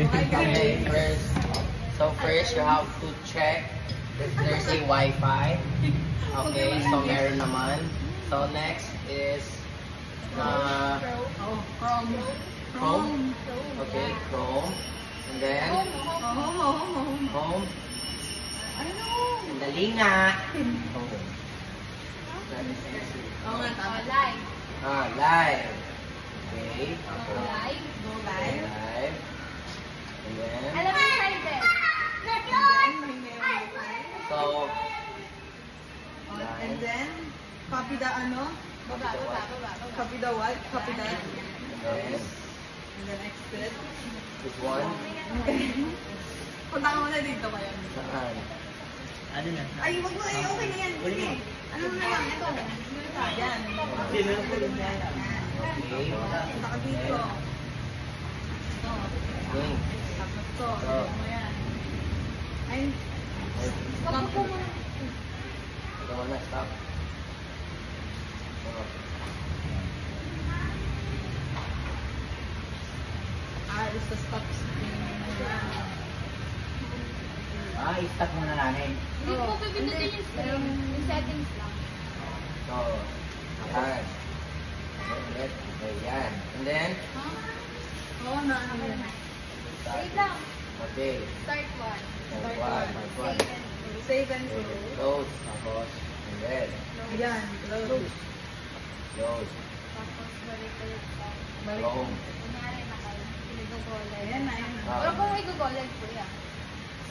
Okay, first you have to check if there's a Wi-Fi. Okay, so meron naman. So next is Chrome. Okay, Chrome. And then Home. Dali nga. Live. Okay. Go live. Live. And then Alam mo yung title? so And then, copy the ano? Baba. Copy the what? Copy the... yes. And then exit. This one. Punta ka muna dito kayo. Saan? Ano na? Ay, wag mo. Ay, okay na yan. Sige. Ano na lang? Ito. Yan. Okay. Punta ka dito. Ito. Okay. Tapos ito. Ito mo yan. Ay, stop ko muna. Ito muna, stop. It's the stop screen. I-stop muna namin. Hindi ko pipindutin yung screen. Yung settings lang. So, yan. Okay, yan. And then, Oo na. Ano yan? Wait lang. okay. Start one. Part one. Save and Okay, close. close. Tapos, and then, Ayan. Close. close. Tapos balik pa. Balik. Chrome. Kunyari na kayo. Pinag-go-live. Ayan na. Ayan na. Ah. Pero kung i-go-live po yan.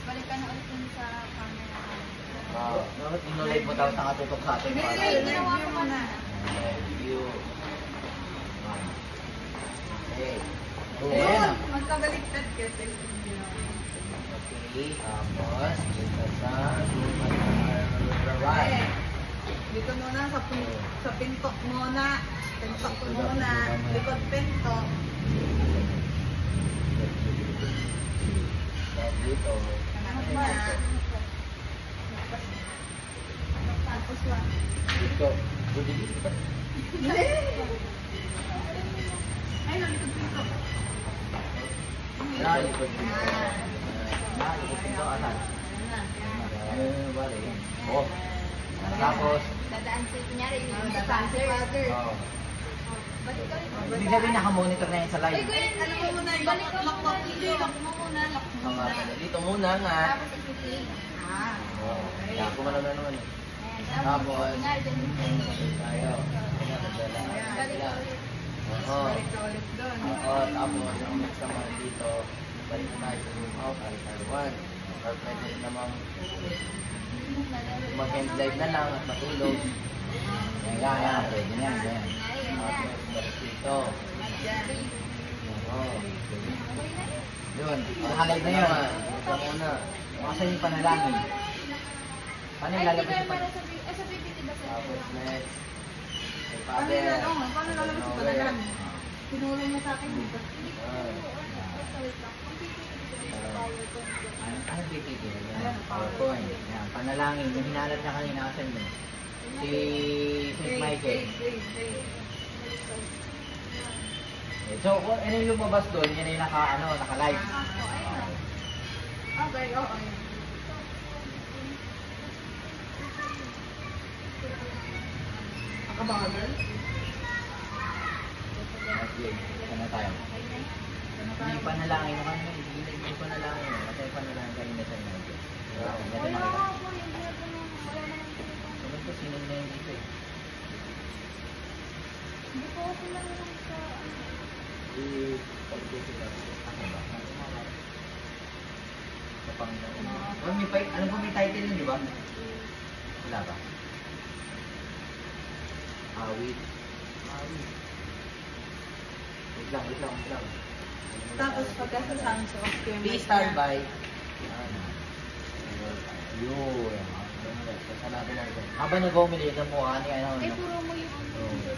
Balik ka na ulit dun sa camera. Bakit inulit mo tapos nakatutok sa atin? Hindi, Para- review mo na. Review. One. Okay. Ayan. Magkabaliktad kasi. Okay, tapos, dito sa right. Dito muna sa pinto muna. Pinto muna. Likod pinto. Dito. Ano ba? Tapos lang. Dito. Dito. Hindi. Ay, likod pinto. Yan, likod dito. Ito, asan? Ano yung bali? Oh. Tapos, Dadaan sa kunyari yung Sa father. father. oh. Ba't ikaw yung Ibig sabihin naka-monitor na yan sa Ay, live. kuya, Ano mo muna? balik ka Lock muna mo. dito. Lock mo muna. Lock mo Mga muna. pala. Dito muna nga. Tapos i-click. Ah. Oh. Kaya ko man naman eh. Ayan. Tapos, kunyari dyan yung tayo. balik ka ulit. Oo. Balik ka ulit doon. Oo, tapos ang next naman dito, balik tayo sa room out, balik tayo 1. Or pwede namang mag-end live na lang at matulog. Yan. Pwede yan. Yan. Tapos balik dito. Oo. Yun. Naka-live na yun. Ito muna. Makasan yung panalangin. Paano yung lalabas yung para panalangin? sa PPT ba sa Tapos next. May Paano father. yan? Oh, paano lalabas yung panalan? Tinulong mo sa akin dito. Ano PPT? Yan. PowerPoint. Yan. Panalangin. Yung hinalat niya kanina kasan yun. Si St. Michael. So, kung ano yung lumabas doon, yan ay naka-live. Okay, oo. Nakabagal? Okay. Ano tayo? Hindi panalangin mo kanina. Hindi panalangin mo. Kasi panalangin kanina sa Michael. Ganda na kita. Ano to? Sino na yung dito eh? Hindi po ako lang sa Ako ba? Sa Panginoon. Ano po may title yun, di ba? Wala ba? Awit. Wait lang. Tapos pagka sa sounds of your Please start by. Yun. Sasabi na ito. Habang nag-umili, ito mo ni ano. Eh, puro mo yung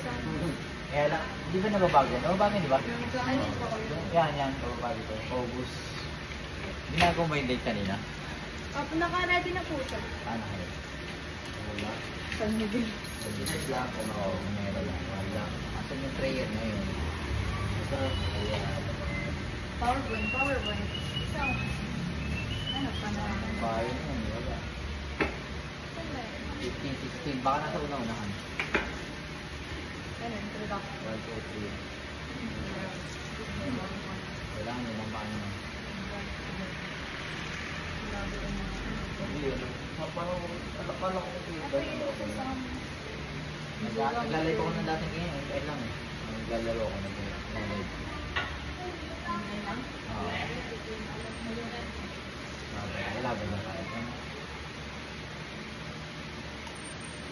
sa Kaya lang, di ba nababago? Nababago, di ba? Ano po? Yan. Nababago ito. August. Ginagawa mo yung date kanina? Naka-ready na po siya. Ano kayo? Wala. San Miguel. Pag-isip lang kung meron lang. Wala. Asan yung prayer ngayon? Ito. Ayan. PowerPoint, PowerPoint. So, ano pa na? Bahay mo, wala. 15, 16, baka nasa una-unahan. Ano, introduction. 1, 2, 3. Wala, yun ang paano na. Naglalay ko ng dating ngayon, kaya lang eh. Naglalaro ko ng live. Oo. Wala ba na tayo?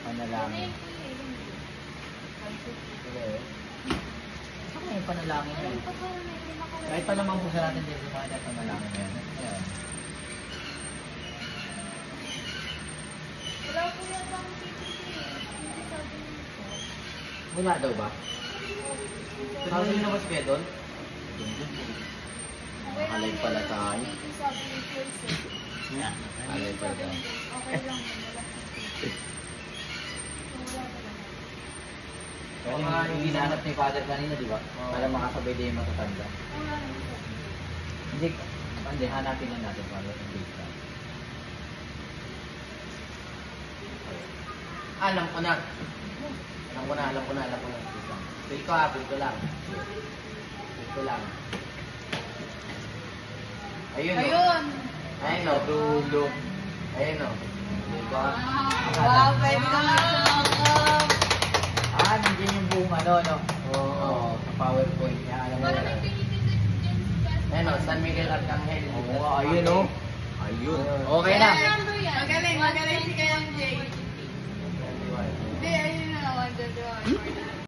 Panalangin. Wala eh. Saan yung panalangin na yun? Kahit pa naman po sa natin dito sa kanya panalangin na yun. Ayan. Wala po yata ang PPT. Hindi sabi nito. Wala daw ba? Sabi niyo na mas kayo doon? Nakalag pala tayo. Hindi sabi ni Chelsea. Nakalag pala tayo. Okay lang, wala. Wala talaga. Pero yung hinahanap ni Father kanina, di ba? Para makasabay din yung matatanda. Wala naman. Hindi, hanapin lang natin para sa date ka. Alam ko na. Feel ko ha, feel ko lang. Ayun o. Ayun! Ayun o, dulo. Ayun o. Diba? Wow, pwede naman siya. Nandiyan yung buong ano, no? Oo. Sa PowerPoint niya, alam mo Parang yan. may pinitindot dyan sa taas. Ayun o, San Miguel Arcangel. Oo, ayun o. Ayun. Okay na. Kaya number yan. Magaling si Kayang Jay. Hindi, ayun na. 1, 2, 3, 4.